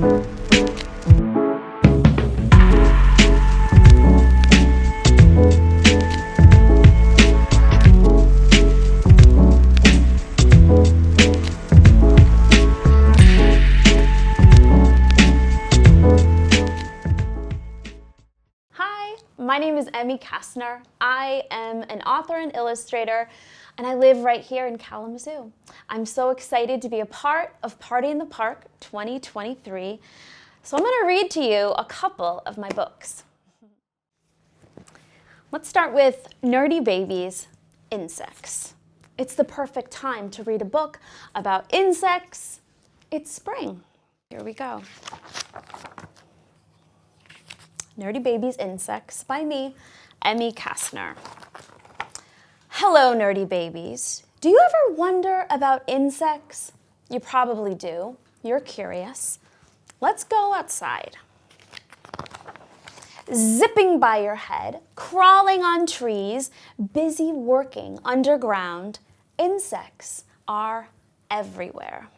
My name is Emmy Kastner. I am an author and illustrator, and I live right here in Kalamazoo. I'm so excited to be a part of Party in the Park 2023. So I'm going to read to you a couple of my books. Let's start with Nerdy Babies, Insects. It's the perfect time to read a book about insects. It's spring. Here we go. Nerdy Babies, Insects by me, Emmy Kastner. Hello, nerdy babies. Do you ever wonder about insects? You probably do. You're curious. Let's go outside. Zipping by your head, crawling on trees, busy working underground, insects are everywhere.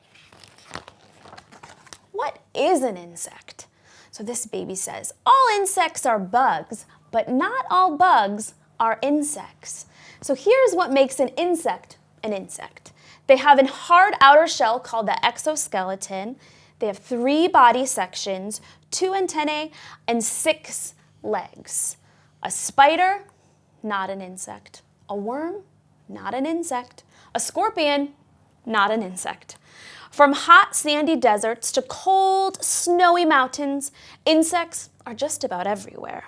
What is an insect? So this baby says, all insects are bugs, but not all bugs are insects. So here's what makes an insect an insect. They have a hard outer shell called the exoskeleton. They have 3 body sections, 2 antennae, and 6 legs. A spider, not an insect. A worm, not an insect. A scorpion, not an insect. From hot, sandy deserts to cold, snowy mountains, insects are just about everywhere.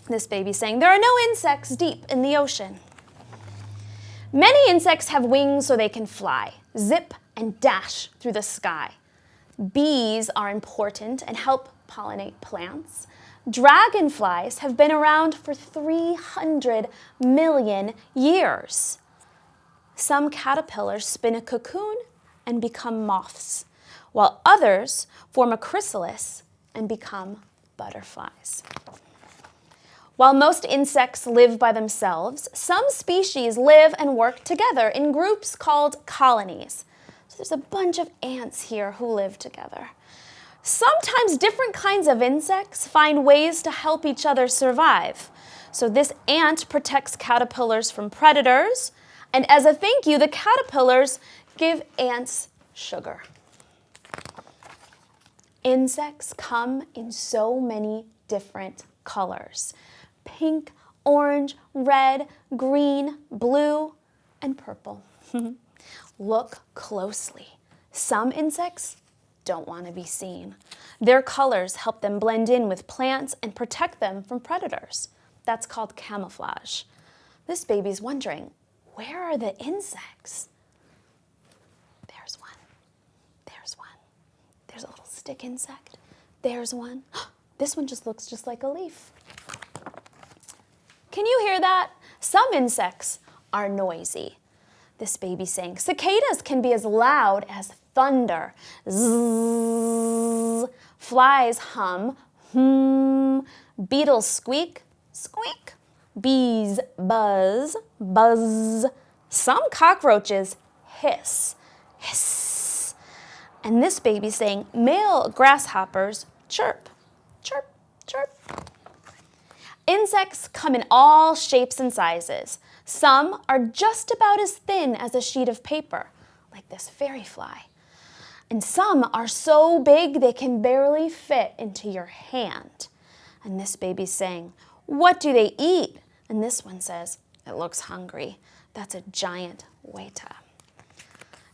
This baby's saying, there are no insects deep in the ocean. Many insects have wings so they can fly, zip and dash through the sky. Bees are important and help pollinate plants. Dragonflies have been around for 300 million years. Some caterpillars spin a cocoon and become moths, while others form a chrysalis and become butterflies. While most insects live by themselves, some species live and work together in groups called colonies. So there's a bunch of ants here who live together. Sometimes different kinds of insects find ways to help each other survive. So this ant protects caterpillars from predators, and as a thank you, the caterpillars give ants sugar. Insects come in so many different colors. Pink, orange, red, green, blue, and purple. Look closely. Some insects don't want to be seen. Their colors help them blend in with plants and protect them from predators. That's called camouflage. This baby's wondering, where are the insects? There's one. There's one. There's a little stick insect. There's one. This one just looks just like a leaf. Can you hear that? Some insects are noisy. This baby's saying, cicadas can be as loud as thunder. Zzz. Flies hum. Beetles squeak. Squeak. Bees buzz. Buzz. Some cockroaches hiss. Hiss. And this baby's saying, male grasshoppers chirp. Chirp. Chirp. Insects come in all shapes and sizes. Some are just about as thin as a sheet of paper, like this fairy fly. And some are so big they can barely fit into your hand. And this baby's saying, what do they eat? And this one says, it looks hungry. That's a giant weta.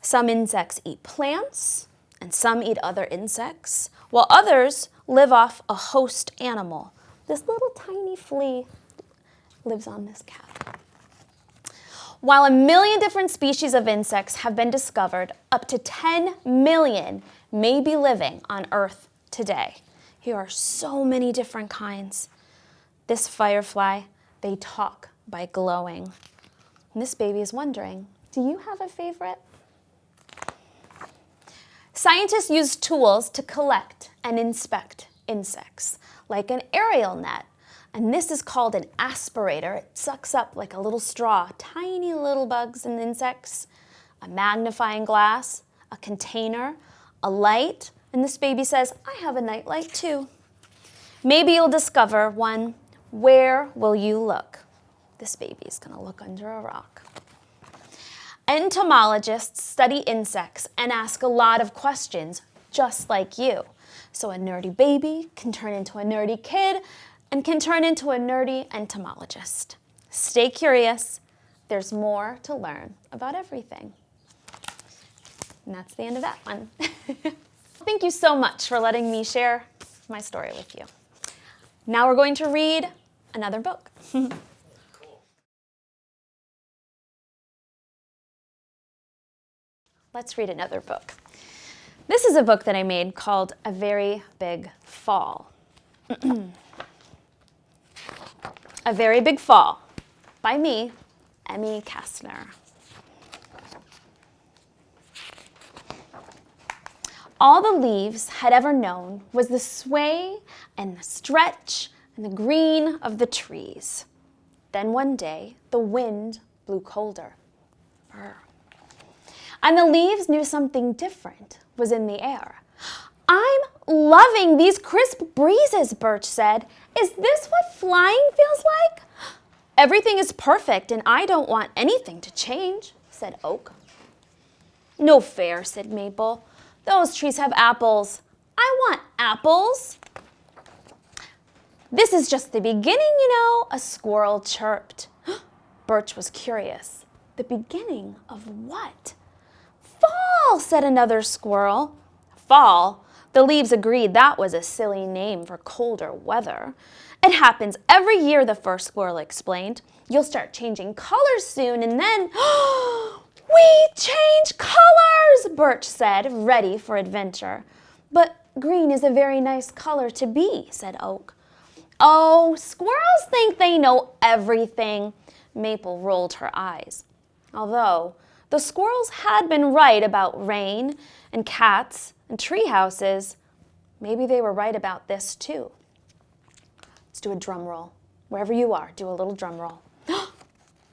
Some insects eat plants, and some eat other insects, while others live off a host animal. This little tiny flea lives on this cap. While 1 million different species of insects have been discovered, up to 10 million may be living on Earth today. Here are so many different kinds. This firefly, they talk by glowing. And this baby is wondering, do you have a favorite? Scientists use tools to collect and inspect insects, like an aerial net. And this is called an aspirator. It sucks up like a little straw, tiny little bugs and insects. A magnifying glass, a container, a light, And this baby says, I have a nightlight too. Maybe you'll discover one. Where will you look? This baby's gonna look under a rock. Entomologists study insects and ask a lot of questions, just like you. So a nerdy baby can turn into a nerdy kid and can turn into a nerdy entomologist. Stay curious. There's more to learn about everything. And that's the end of that one. Thank you so much for letting me share my story with you. Now we're going to read another book. Let's read another book. This is a book that I made called A Very Big Fall. A Very Big Fall by me, Emmy Kastner. All the leaves had ever known was the sway and the stretch and the green of the trees. Then one day, the wind blew colder. Brr. And the leaves knew something different was in the air. I'm loving these crisp breezes, Birch said. Is this what flying feels like? Everything is perfect and I don't want anything to change, said Oak. No fair, said Maple. Those trees have apples. I want apples. This is just the beginning, you know, a squirrel chirped. Birch was curious. The beginning of what? Fall, said another squirrel. Fall? The leaves agreed that was a silly name for colder weather. It happens every year, the first squirrel explained. You'll start changing colors soon and then... We change colors, Birch said, ready for adventure. But green is a very nice color to be, said Oak. Oh, squirrels think they know everything. Maple rolled her eyes. Although the squirrels had been right about rain and cats and tree houses, maybe they were right about this too. Let's do a drum roll. Wherever you are, do a little drum roll.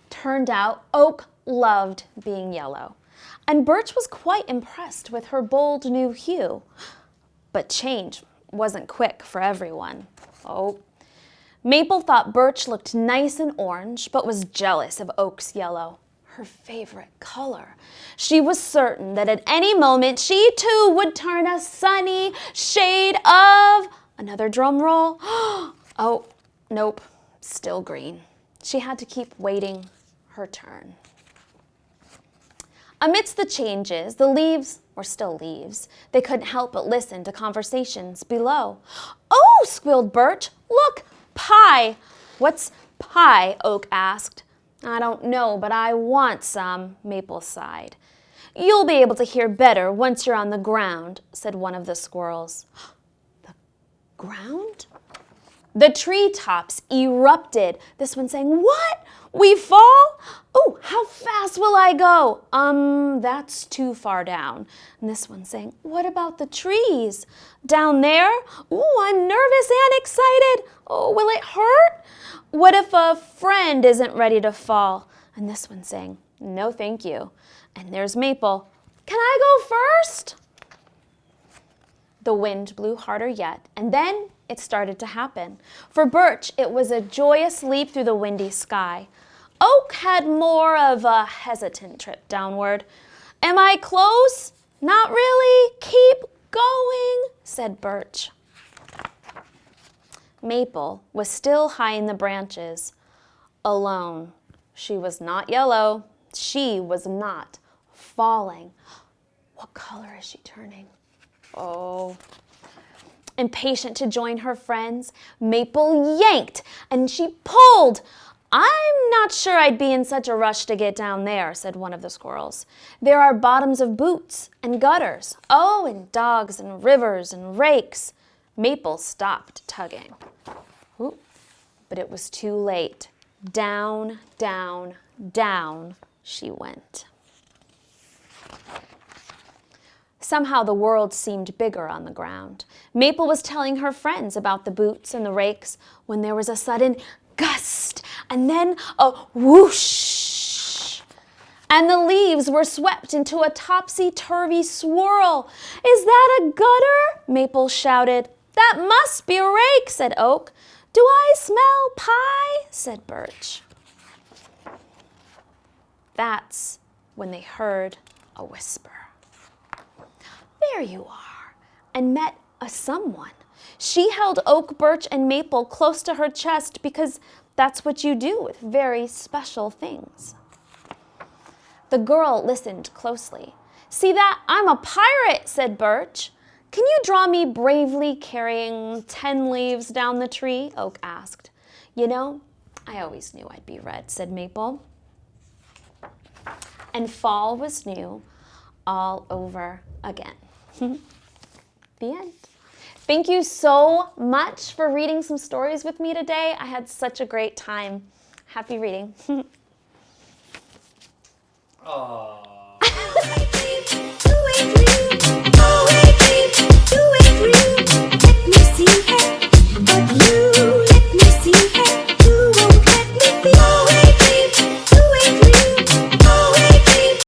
Turned out Oak loved being yellow, and Birch was quite impressed with her bold new hue. But change wasn't quick for everyone. Oh, Maple thought Birch looked nice and orange, but was jealous of Oak's yellow, her favorite color. She was certain that at any moment she too would turn a sunny shade of... Another drum roll. Oh, nope, still green. She had to keep waiting her turn. Amidst the changes, the leaves were still leaves. They couldn't help but listen to conversations below. Oh, squealed Birch, look, pie. What's pie? Oak asked. I don't know, but I want some, Maple sighed. You'll be able to hear better once you're on the ground, said one of the squirrels. The ground? The treetops erupted. This one saying, what? We fall? Oh, how fast will I go? That's too far down. And this one saying, what about the trees? Down there? Ooh, I'm nervous and excited. Oh, will it hurt? What if a friend isn't ready to fall? And this one saying, no, thank you. And there's Maple. Can I go first? The wind blew harder yet, and then it started to happen. For Birch, it was a joyous leap through the windy sky. Oak had more of a hesitant trip downward. Am I close? Not really. Keep going, said Birch. Maple was still high in the branches, alone. She was not yellow. She was not falling. What color is she turning? Oh. Impatient to join her friends, Maple yanked and she pulled. I'm not sure I'd be in such a rush to get down there, said one of the squirrels. There are bottoms of boots and gutters. Oh, and dogs and rivers and rakes. Maple stopped tugging. Ooh, but it was too late. Down, down, down she went. Somehow the world seemed bigger on the ground. Maple was telling her friends about the boots and the rakes when there was a sudden gust and then a whoosh. and the leaves were swept into a topsy-turvy swirl. Is that a gutter? Maple shouted. That must be a rake, said Oak. Do I smell pie? Said Birch. That's when they heard a whisper. There you are, and met a someone. She held Oak, Birch, and Maple close to her chest because that's what you do with very special things. The girl listened closely. See that? I'm a pirate, said Birch. Can you draw me bravely carrying 10 leaves down the tree? Oak asked. You know, I always knew I'd be red, said Maple. And fall was new all over again. The end. Thank you so much for reading some stories with me today. I had such a great time. Happy reading. Aww.